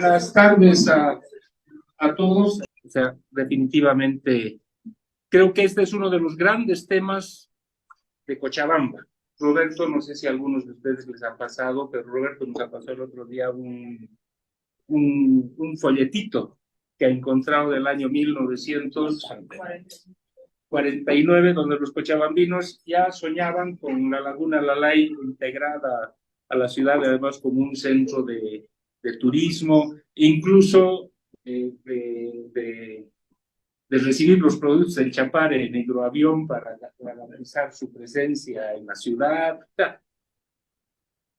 Buenas tardes a todos. O sea, definitivamente creo que este es uno de los grandes temas de Cochabamba. Roberto, no sé si a algunos de ustedes les ha pasado, pero Roberto nos ha pasado el otro día un folletito que ha encontrado del año 1949, donde los cochabambinos ya soñaban con la Laguna Lalay integrada a la ciudad, además como un centro de turismo, incluso de recibir los productos del Chapare en hidroavión para garantizar su presencia en la ciudad. O sea,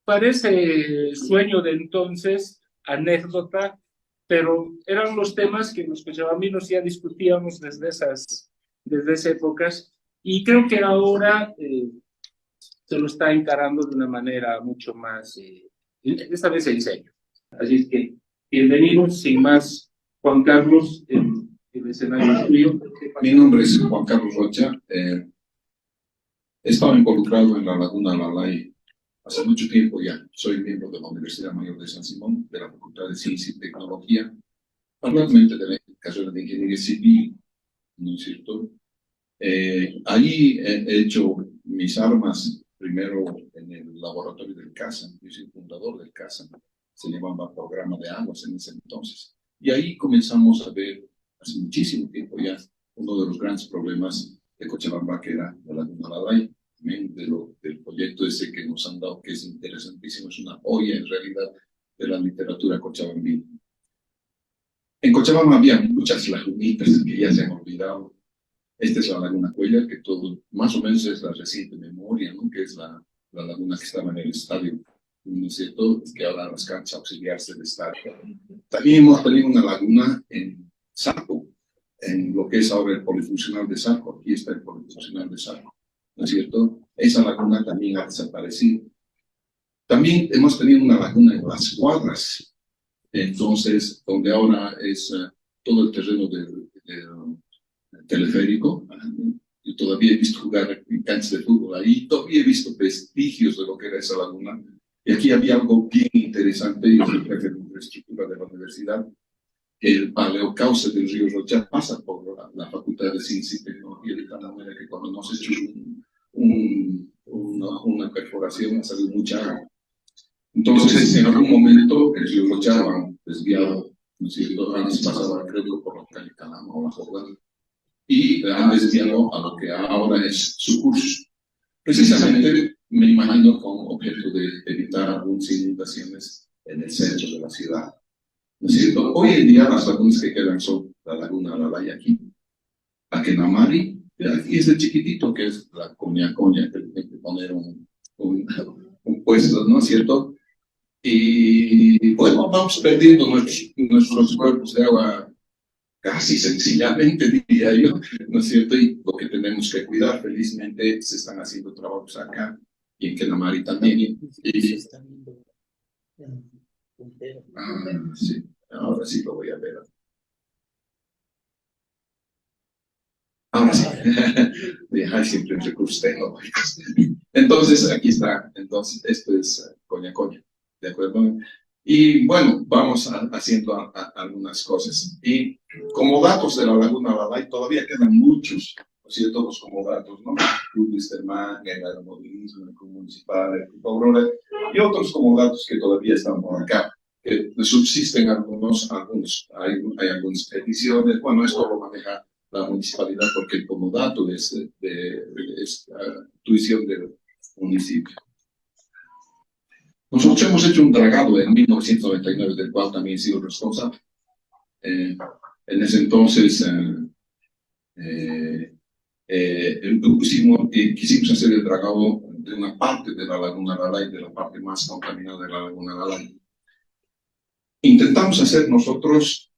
parece sueño de entonces, anécdota, pero eran los temas que los cochabambinos ya discutíamos desde esas épocas, y creo que ahora se lo está encarando de una manera mucho más, esta vez en serio. Así es que, bienvenidos, sin más, Juan Carlos, el escenario es tuyo. Mi nombre es Juan Carlos Rocha. He estado involucrado en la Laguna Lalay hace mucho tiempo ya. Soy miembro de la Universidad Mayor de San Simón, de la Facultad de Ciencia y Tecnología, actualmente de la carrera de Ingeniería Civil, ¿no es cierto? Allí he hecho mis armas primero en el laboratorio del CASA. Yo soy fundador del CASA, se llamaba Programa de Aguas en ese entonces. Y ahí comenzamos a ver, hace muchísimo tiempo ya, uno de los grandes problemas de Cochabamba, que era la Laguna Lalay. Del proyecto ese que nos han dado, que es interesantísimo, es una joya en realidad de la literatura cochabambina. En Cochabamba había muchas lagunitas que ya se han olvidado. Esta es la Laguna Cuellar, que todo más o menos es la reciente memoria, ¿no? Que es la laguna que estaba en el estadio, ¿no es cierto? Que ahora las canchas auxiliares del estadio. También hemos tenido una laguna en Salco, en lo que es ahora el polifuncional de Salco. Aquí está el polifuncional de Salco, ¿no es cierto? Esa laguna también ha desaparecido. También hemos tenido una laguna en Las Cuadras, entonces, donde ahora es todo el terreno del teleférico. Yo todavía he visto jugar en canchas de fútbol ahí, todavía he visto vestigios de lo que era esa laguna. Y aquí había algo bien interesante, yo soy jefe de infraestructura de la universidad. El paleocauce del río Rocha pasa por la Facultad de Ciencia y Tecnología, de tal manera que cuando nos hecho una perforación ha salido mucha agua. Entonces, en algún momento, el río Rocha va desviado, ¿no es cierto? Antes pasaba, creo que por la calle Calama o la Jordana, y han desviado a lo que ahora es su curso. Precisamente, me imagino, con objeto de evitar algunas inundaciones en el centro de la ciudad. ¿No es cierto? Hoy en día las lagunas que quedan son la Laguna Lalay aquí, la Kenamari, y este chiquitito que es la Coña, que hay que poner un puesto, ¿no es cierto? Y bueno, vamos perdiendo nuestros cuerpos de agua casi sencillamente, diría yo, ¿no es cierto? Y lo que tenemos que cuidar, felizmente se están haciendo trabajos acá y en Kenamari también. Sí, ahora sí lo voy a ver. Ahora sí, dejar siempre en recursos tecnológicos. Entonces, aquí está. Entonces, esto es Coña, ¿de acuerdo? Y bueno, vamos haciendo algunas cosas. Y como datos de la Laguna Lalay, todavía quedan muchos, ¿no es cierto? Los como datos, ¿no? Club Wisterman, el aeromovilismo, el club municipal, el club Aurora, y otros como datos que todavía están por acá. Que subsisten algunos hay algunas peticiones. Bueno, esto lo maneja la municipalidad porque el comodato es tuición del municipio. Nosotros hemos hecho un dragado en 1999, del cual también he sido responsable. En ese entonces quisimos hacer el dragado de una parte de la Laguna Lalay, de la parte más contaminada de la Laguna Lalay. Intentamos hacer nosotros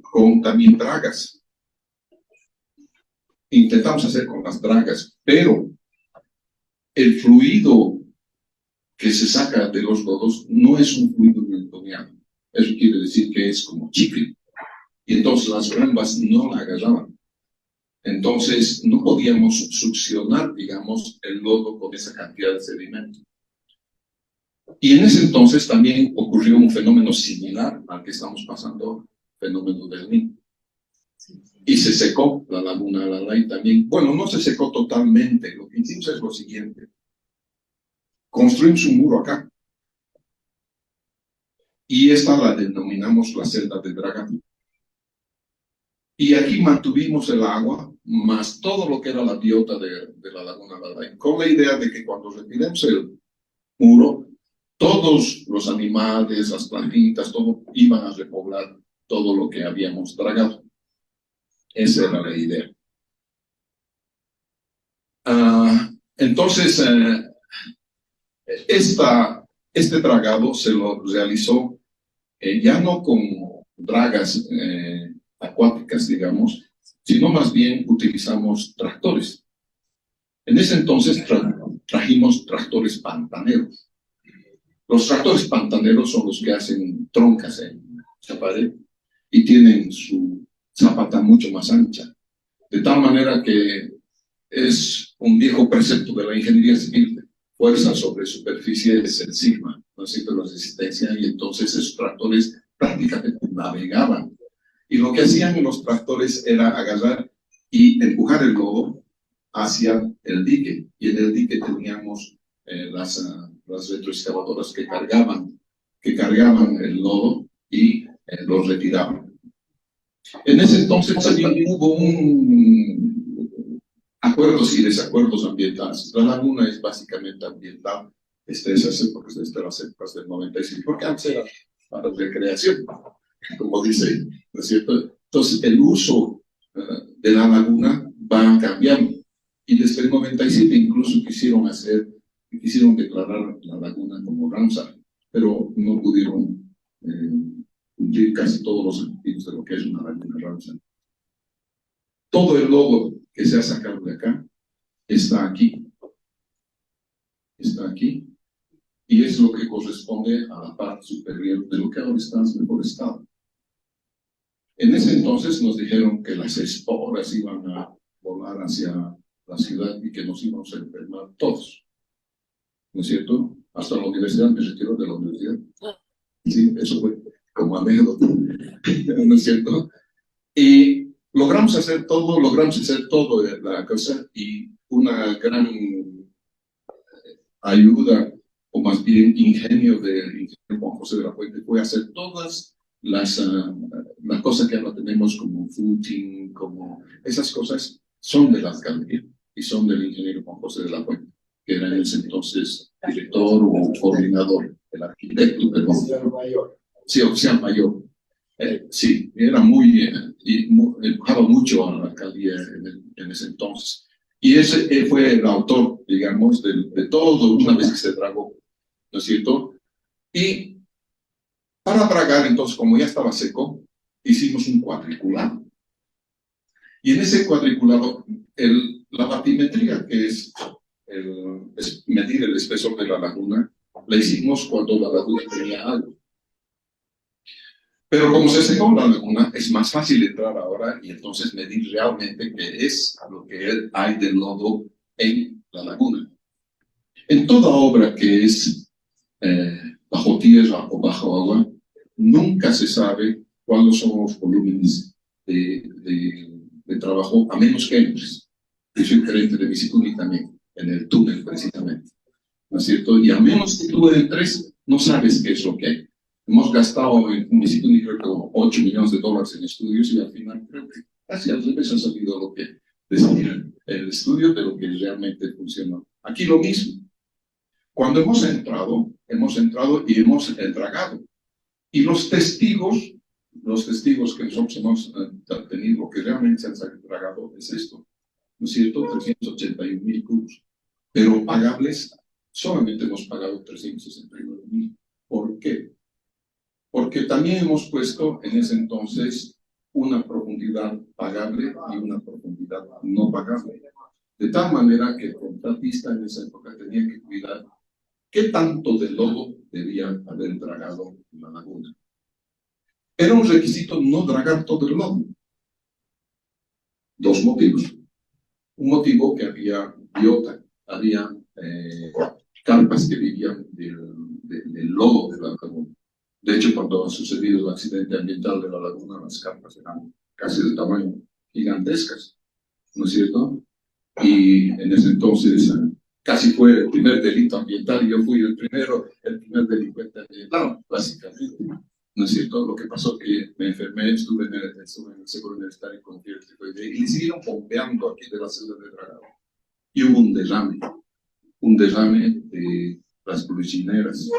con también dragas. Intentamos hacer con las dragas, pero el fluido que se saca de los lodos no es un fluido newtoniano. Eso quiere decir que es como chicle. Y entonces las bombas no la agarraban. Entonces no podíamos succionar, digamos, el lodo con esa cantidad de sedimento. Y en ese entonces también ocurrió un fenómeno similar al que estamos pasando, fenómeno del Niño. Y se secó la laguna Alalay también. Bueno, no se secó totalmente. Lo que hicimos es lo siguiente. Construimos un muro acá. Y esta la denominamos la celda de dragado. Y aquí mantuvimos el agua, más todo lo que era la biota de la laguna Alalay, con la idea de que cuando retiremos el muro, todos los animales, las plantitas, todo iban a repoblar todo lo que habíamos dragado. Esa era la idea. Entonces, este dragado se lo realizó ya no con dragas acuáticas, digamos, sino más bien utilizamos tractores. En ese entonces trajimos tractores pantaneros. Los tractores pantaneros son los que hacen troncas en esa pared y tienen su zapata mucho más ancha. De tal manera que es un viejo precepto de la ingeniería civil: fuerza sobre superficie es el sigma, ¿no es cierto?, la resistencia, y entonces esos tractores prácticamente navegaban. Y lo que hacían los tractores era agarrar y empujar el lodo hacia el dique, y en el dique teníamos las retroexcavadoras que cargaban el lodo y lo retiraban. En ese entonces también hubo acuerdos y desacuerdos ambientales. La laguna es básicamente ambiental desde esas épocas, desde las épocas del 95, porque antes era para recreación, como dice, ¿no es cierto? Entonces el uso de la laguna va cambiando, y desde el 97 incluso quisieron declarar la laguna como Ramsar, pero no pudieron cumplir casi todos los objetivos de lo que es una laguna Ramsar. Todo el lodo que se ha sacado de acá está aquí, y es lo que corresponde a la parte superior de lo que ahora está en mejor estado. En ese entonces nos dijeron que las esporas iban a volar hacia la ciudad y que nos íbamos a enfermar todos, ¿no es cierto? Hasta la universidad, me retiró de la universidad. Sí, eso fue como anécdota, ¿no es cierto? Y logramos hacer todo la cosa, y una gran ayuda, o más bien ingenio del ingeniero Juan José de la Fuente, fue hacer todas las cosas que ahora tenemos como footing, como esas cosas, son de la alcaldía y son del ingeniero Juan José de la Fuente, que era en ese entonces director o coordinador, el arquitecto, sí, oficial mayor. Sí, era empujaba mucho a la alcaldía en ese entonces. Y ese fue el autor, digamos, de todo una vez que se dragó, ¿no es cierto? Y para dragar, entonces, como ya estaba seco, hicimos un cuadriculado. Y en ese cuadriculado, la batimetría, que es medir el espesor de la laguna, la hicimos cuando la laguna tenía agua. Pero como se secó la laguna, es más fácil entrar ahora y entonces medir realmente qué es lo que hay de lodo en la laguna. En toda obra que es bajo tierra o bajo agua, nunca se sabe cuáles son los volúmenes de trabajo, a menos que entres. Yo soy gerente de Visituni también, en el túnel precisamente, ¿no es cierto? Y a menos que tú entres, no sabes qué es lo que hay. Hemos gastado en Visituni creo que $8 millones en estudios, y al final creo que casi al revés ha salido lo que decía el estudio de lo que realmente funcionó. Aquí lo mismo. Cuando hemos entrado y hemos dragado. Y los testigos que nosotros hemos tenido, lo que realmente se han dragado es esto, ¿no es cierto? 381,000 cubos. Pero pagables, solamente hemos pagado 369,000. ¿Por qué? Porque también hemos puesto en ese entonces una profundidad pagable y una profundidad no pagable. De tal manera que el contratista en esa época tenía que cuidar qué tanto de lodo debía haber dragado en la laguna. Era un requisito no dragar todo el lodo. Dos motivos. Un motivo, que había biota, había carpas que vivían lodo de la laguna. De hecho, cuando ha sucedido el accidente ambiental de la laguna, las carpas eran casi de tamaño gigantescas, ¿no es cierto? Y en ese entonces casi fue el primer delito ambiental y yo fui el primer delincuente ambiental, básicamente. ¿No es cierto? Lo que pasó que me enfermé, estuve en el seguro universitario con fiebre tifoidea y le siguieron bombeando aquí de la celda de dragado. Y hubo un derrame de las glucineras.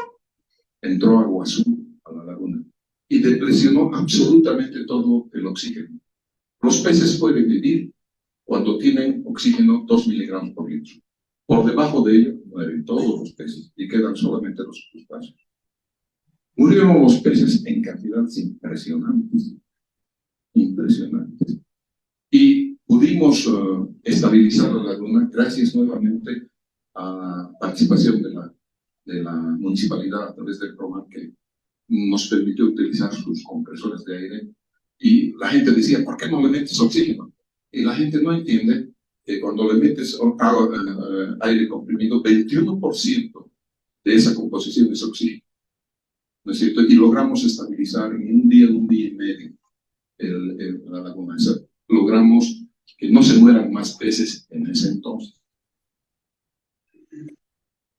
Entró agua azul a la laguna y depresionó absolutamente todo el oxígeno. Los peces pueden vivir cuando tienen oxígeno 2 miligramos por litro. Por debajo de ello mueren todos los peces y quedan solamente los crustáceos. Murieron los peces en cantidades impresionantes. Y pudimos estabilizar la laguna gracias nuevamente a la participación de la municipalidad a través del programa que nos permitió utilizar sus compresores de aire. Y la gente decía, ¿por qué no le metes oxígeno? Y la gente no entiende que cuando le metes aire comprimido, 21% de esa composición es oxígeno, ¿no es cierto? Y logramos estabilizar en un día y medio la laguna. Logramos que no se mueran más peces en ese entonces.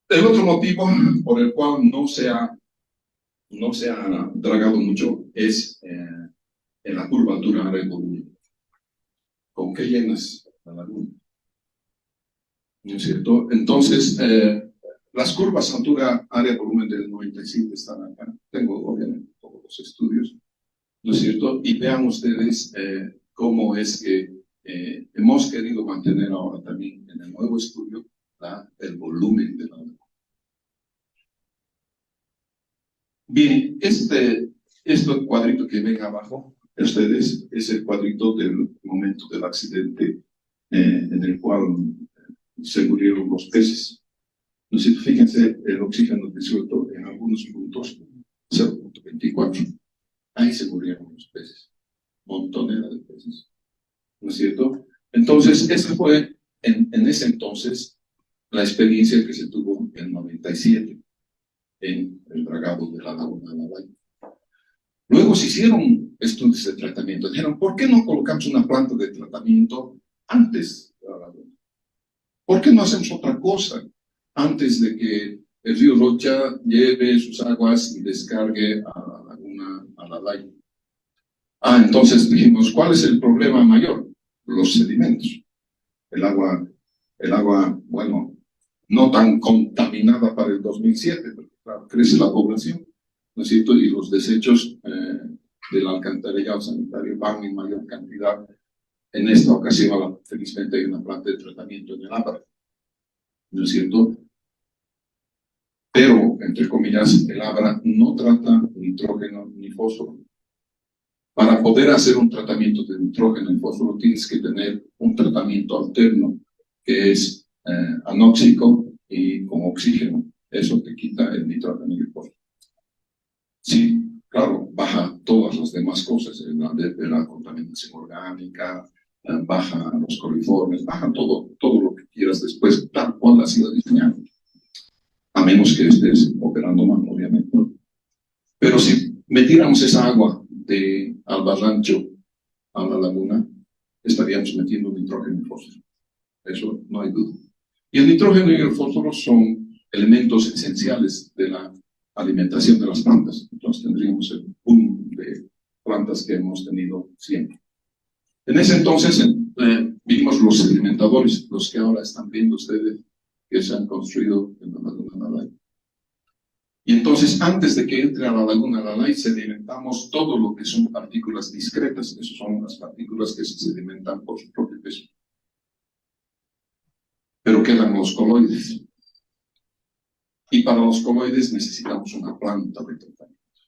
El otro motivo por el cual no se ha dragado mucho es en la curvatura área-volumen. ¿Con qué llenas la laguna? ¿No es cierto? Entonces, las curvas altura-área-volumen del 97 están acá. Tengo, obviamente, todos los estudios, ¿no es cierto? Y vean ustedes cómo es que hemos querido mantener ahora también en el nuevo estudio el volumen de la laguna. Bien, este cuadrito que ven abajo, ustedes, es el cuadrito del momento del accidente en el cual se murieron los peces. ¿No es cierto? Fíjense el oxígeno disuelto en algunos puntos, 0.24. Ahí se murieron los peces, montonera de peces. ¿No es cierto? Entonces, esa fue en ese entonces la experiencia que se tuvo en 97 en el dragado de la laguna de la Laya. Luego se hicieron estudios de tratamiento. Dijeron, ¿por qué no colocamos una planta de tratamiento antes de la laguna? ¿Por qué no hacemos otra cosa antes de que el río Rocha lleve sus aguas y descargue a la laguna, a la Laya? Entonces dijimos, ¿cuál es el problema mayor? Los sedimentos. El agua, bueno, no tan contaminada para el 2007, porque claro, crece la población, ¿no es cierto? Y los desechos del alcantarillado sanitario van en mayor cantidad. En esta ocasión, felizmente, hay una planta de tratamiento en el Abra, ¿no es cierto? Pero, entre comillas, el Abra no trata nitrógeno ni fósforo. Para poder hacer un tratamiento de nitrógeno y fósforo tienes que tener un tratamiento alterno, que es anóxico y con oxígeno. Eso te quita el nitrógeno y el fósforo. Sí, claro, baja todas las demás cosas, de la contaminación orgánica, baja los coliformes, baja todo lo que quieras después, tal cual ha sido diseñado. A menos que estés operando mal, obviamente. Pero si metiéramos esa agua de Albarrancho a la laguna, estaríamos metiendo nitrógeno y fósforo. Eso no hay duda. Y el nitrógeno y el fósforo son elementos esenciales de la alimentación de las plantas. Entonces tendríamos el boom de plantas que hemos tenido siempre. En ese entonces vimos los sedimentadores, los que ahora están viendo ustedes que se han construido en la laguna Lalay. Y entonces, antes de que entre a la laguna Lalay, sedimentamos todo lo que son partículas discretas. Esas son las partículas que se sedimentan por su propio peso. Pero quedan los coloides. Y para los coloides necesitamos una planta de tratamiento,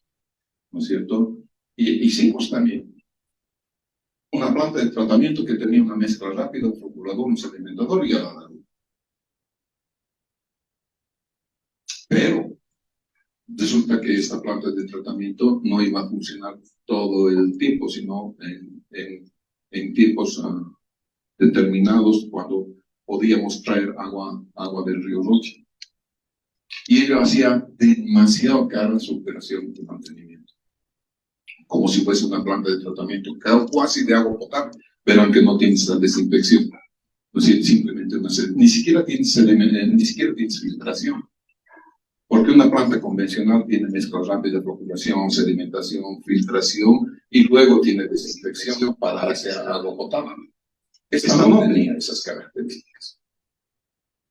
¿no es cierto? Y hicimos también una planta de tratamiento que tenía una mezcla rápida, un floculador, un sedimentador y a la laguna. Pero resulta que esta planta de tratamiento no iba a funcionar todo el tiempo, sino en tiempos determinados, cuando podíamos traer agua del río Rocha. y ello hacía demasiado cara su operación de mantenimiento, como si fuese una planta de tratamiento casi de agua potable, pero aunque no tienes la desinfección, o sea, simplemente ni siquiera tienes filtración, porque una planta convencional tiene mezcla rápida, floculación, sedimentación, filtración, y luego tiene desinfección para hacer agua potable. Esta no tenía esas características.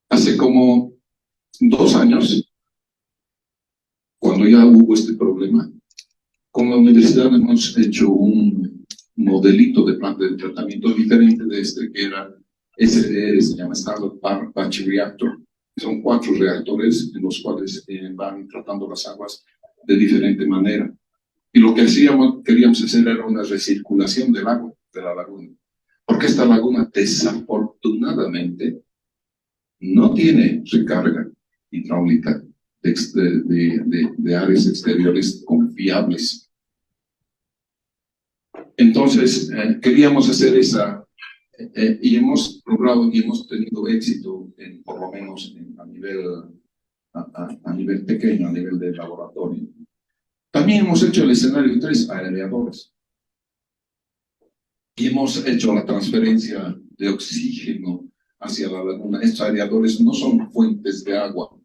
Hace como 2 años, cuando ya hubo este problema, con la universidad hemos hecho un modelito de planta de tratamiento diferente de este, que era SDR, se llama Standard Batch Reactor. Son 4 reactores en los cuales van tratando las aguas de diferente manera. Y lo que queríamos hacer era una recirculación del agua de la laguna. Porque esta laguna, desafortunadamente, no tiene recarga hidráulica de áreas exteriores confiables. Entonces, queríamos hacer esa, y hemos logrado y hemos tenido éxito, por lo menos a nivel pequeño, a nivel de laboratorio. También hemos hecho el escenario 3, aereadores. Y hemos hecho la transferencia de oxígeno hacia la laguna. Estos aereadores no son fuentes de agua.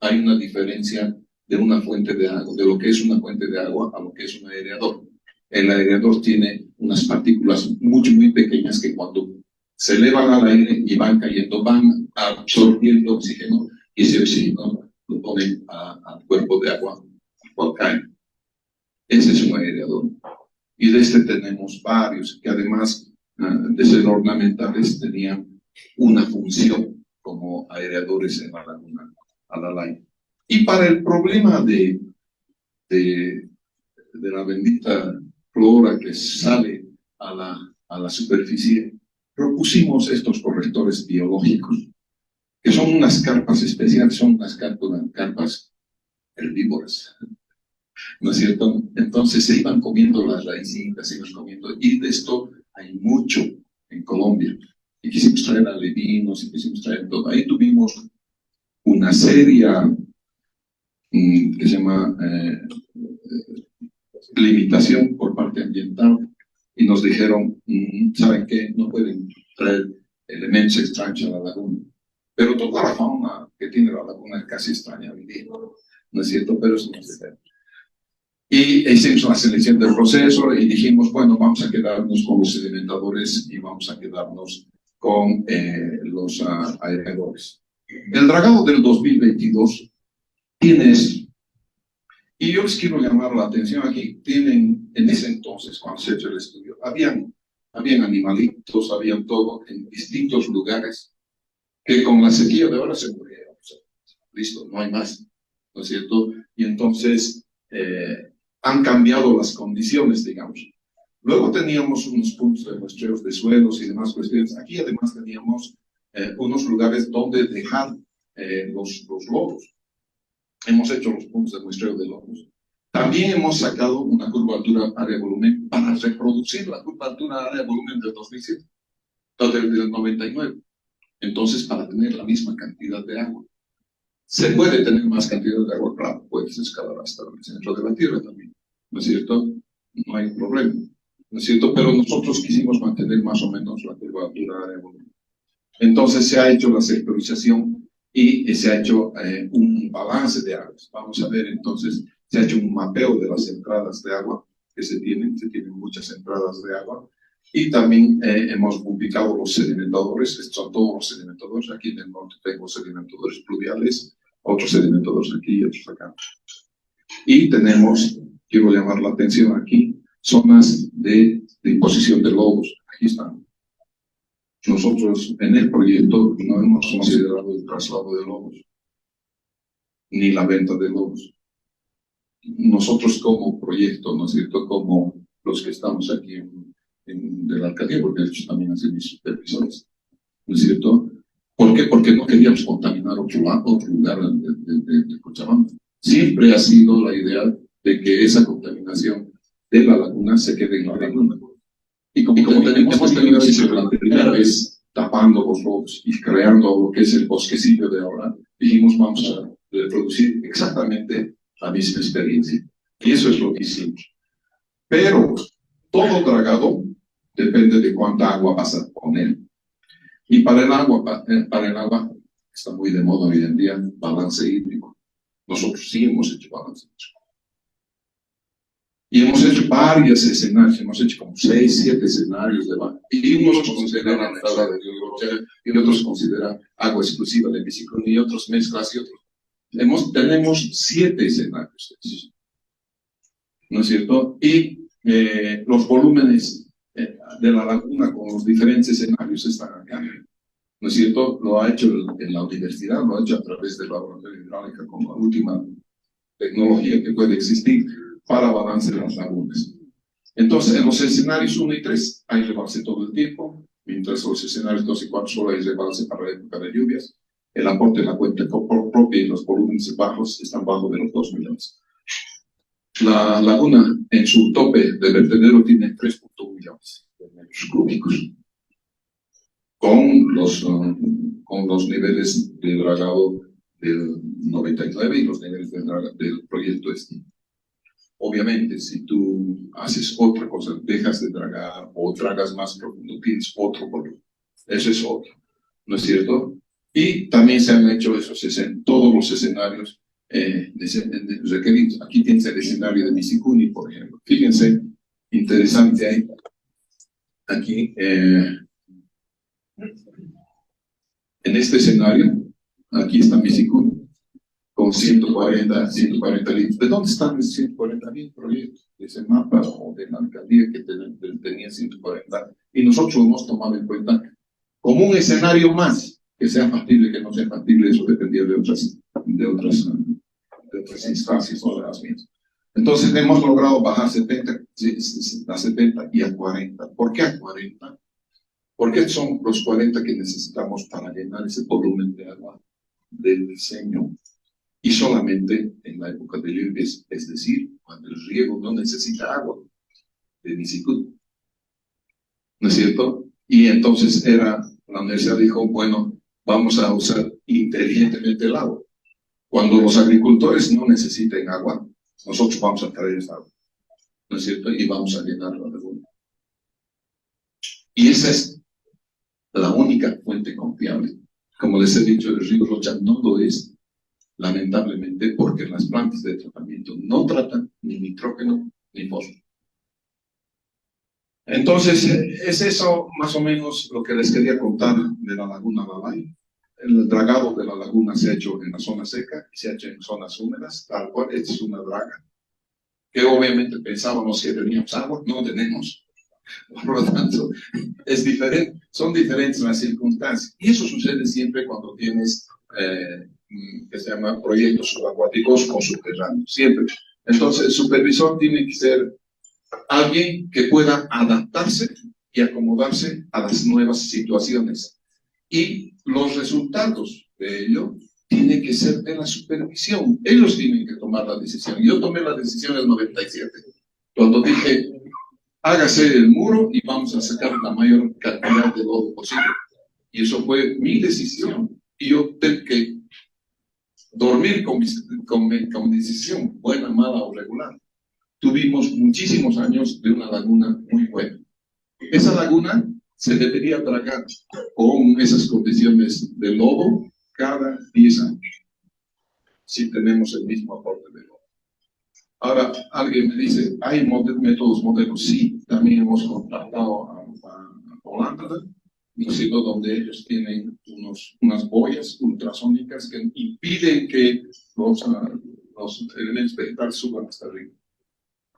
Hay una diferencia de una fuente de agua, de lo que es una fuente de agua a lo que es un aereador. El aereador tiene unas partículas muy pequeñas que cuando se elevan al aire y van cayendo, van absorbiendo oxígeno, y ese oxígeno lo ponen al cuerpo de agua al cual cae. Ese es un aereador. Y de este tenemos varios, que además de ser ornamentales, tenían una función como aereadores en la laguna Alalay. Y para el problema de la bendita flora que sale a la superficie, propusimos estos correctores biológicos, que son unas carpas especiales, son unas carpas herbívoras, ¿no es cierto? Entonces se iban comiendo las raicitas, se iban comiendo, y de esto hay mucho en Colombia. Y quisimos traer alevinos, y quisimos traer todo. Ahí tuvimos una seria que se llama limitación por parte ambiental, y nos dijeron, ¿saben qué? No pueden traer elementos extraños a la laguna. Pero toda la fauna que tiene la laguna es casi extraña, ¿no es cierto? Pero eso no se ve. Y hicimos una selección del proceso y dijimos, bueno, vamos a quedarnos con los sedimentadores y vamos a quedarnos con los aereadores. El dragado del 2022 tiene eso. Y yo les quiero llamar la atención aquí. Tienen, en ese entonces, cuando se ha hecho el estudio, habían animalitos, habían todo en distintos lugares que con la sequía de ahora se murieron. O sea, listo, no hay más, ¿no es cierto? Y entonces han cambiado las condiciones, digamos. Luego teníamos unos puntos de muestreos de suelos y demás cuestiones. Aquí además teníamos unos lugares donde dejar los lobos. Hemos hecho los puntos de muestreo de lobos. También hemos sacado una curvatura área-volumen para reproducir la curvatura área-volumen del 2007, del 99. Entonces, para tener la misma cantidad de agua. Se puede tener más cantidad de agua, claro, puedes escalar hasta el centro de la Tierra también, ¿no es cierto? No hay problema, ¿no es cierto? Pero nosotros quisimos mantener más o menos la curvatura área-volumen. Entonces, se ha hecho la sectorización y se ha hecho un balance de aguas. Vamos a ver, entonces, se ha hecho un mapeo de las entradas de agua que se tienen muchas entradas de agua, y también hemos ubicado los sedimentadores. Estos son todos los sedimentadores. Aquí en el norte tengo sedimentadores pluviales, otros sedimentadores aquí y otros acá. Y tenemos, quiero llamar la atención aquí, zonas de imposición de lobos. Aquí están. Nosotros en el proyecto no hemos considerado el traslado de lobos, ni la venta de lobos. Nosotros como proyecto, ¿no es cierto?, como los que estamos aquí de la alcaldía, porque de hecho también hacen mis supervisores, ¿no es cierto? ¿Por qué? Porque no queríamos contaminar otro lugar de Cochabamba. Siempre ha sido la idea de que esa contaminación de la laguna se quede en la laguna. Y como hemos tenido la primera vez tapando los lobos y creando lo que es el bosquecillo de ahora, dijimos, vamos a reproducir exactamente la misma experiencia. Y eso es lo que hicimos. Pero todo dragado depende de cuánta agua vas a poner. Y para el agua está muy de moda hoy en día, balance hídrico. Nosotros sí hemos hecho balance hídrico. Y hemos hecho varios escenarios, hemos hecho como 6, 7 escenarios de balance. Y unos consideran la tabla de Río y otros consideran agua exclusiva de Misicún y otros mezclas y otros. Tenemos 7 escenarios, ¿no es cierto? Y los volúmenes de la laguna con los diferentes escenarios están acá, ¿no es cierto? Lo ha hecho en la universidad, lo ha hecho a través del laboratorio hidráulico como la última tecnología que puede existir para balance de las lagunas. Entonces, en los escenarios 1 y 3 hay rebalse todo el tiempo, mientras los escenarios 2 y 4 solo hay rebalse para la época de lluvias. El aporte de la cuenca propia y los volúmenes bajos están bajo de los 2 millones. La laguna en su tope de vertedero tiene 3.1 millones de metros cúbicos, con los niveles de dragado del 99 y los niveles del proyecto este. Obviamente, si tú haces otra cosa, dejas de dragar o dragas más profundo, tienes otro volumen. Eso es otro, ¿no es cierto? Y también se han hecho esos en todos los escenarios requeridos. Aquí tienes el escenario de Misicuni, por ejemplo. Fíjense, interesante ahí. Aquí, en este escenario, aquí está Misicuni, con 140 litros. ¿De dónde están los 140.000 proyectos? De ese mapa o de la alcaldía que tenía 140. Y nosotros lo hemos tomado en cuenta como un escenario más, que sea factible, que no sea factible, eso dependía de otras instancias o de las mismas. Entonces hemos logrado bajar a 70 y a 40. ¿Por qué a 40? Porque son los 40 que necesitamos para llenar ese volumen de agua del diseño. Y solamente en la época de lluvias, es decir, cuando el riego no necesita agua de Misicún. ¿No es cierto? Y entonces la universidad dijo, bueno, vamos a usar inteligentemente el agua. Cuando los agricultores no necesiten agua, nosotros vamos a traer esa agua. ¿No es cierto? Y vamos a llenar la laguna. Y esa es la única fuente confiable. Como les he dicho, el río Rocha no lo es, lamentablemente, porque las plantas de tratamiento no tratan ni nitrógeno ni fósforo. Entonces, es eso más o menos lo que les quería contar de la laguna Lalay. El dragado de la laguna se ha hecho en la zona seca y se ha hecho en zonas húmedas, tal cual. Esta es una draga que obviamente pensábamos que teníamos agua, no tenemos. Por lo tanto, es diferente, son diferentes las circunstancias. Y eso sucede siempre cuando tienes que se llama proyectos subacuáticos o subterráneos, siempre. Entonces, el supervisor tiene que ser alguien que pueda adaptarse y acomodarse a las nuevas situaciones. Y los resultados de ello tienen que ser de la supervisión. Ellos tienen que tomar la decisión. Yo tomé la decisión en el 97, cuando dije, hágase el muro y vamos a sacar la mayor cantidad de lodo posible. Y eso fue mi decisión. Y yo tengo que dormir con mi decisión, buena, mala o regular. Tuvimos muchísimos años de una laguna muy buena. Esa laguna se debería dragar con esas condiciones de lodo cada 10 años, si tenemos el mismo aporte de lodo. Ahora, alguien me dice, ¿hay métodos modernos? Sí, también hemos contactado a Holanda, ¿no es cierto?, donde ellos tienen unas boyas ultrasónicas que impiden que los elementos vegetales suban hasta arriba.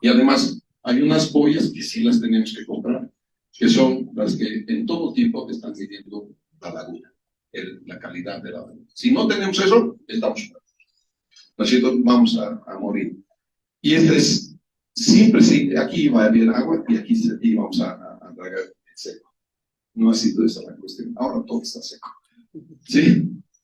Y además, hay unas boyas que sí las tenemos que comprar, que son las que en todo tiempo están midiendo la laguna, la calidad de la laguna. Si no tenemos eso, estamos muertos. ¿No es cierto? Vamos a morir. Y siempre sí, aquí va a haber agua y aquí vamos a dragar en seco. No ha sido esa la cuestión. Ahora todo está seco. ¿Sí?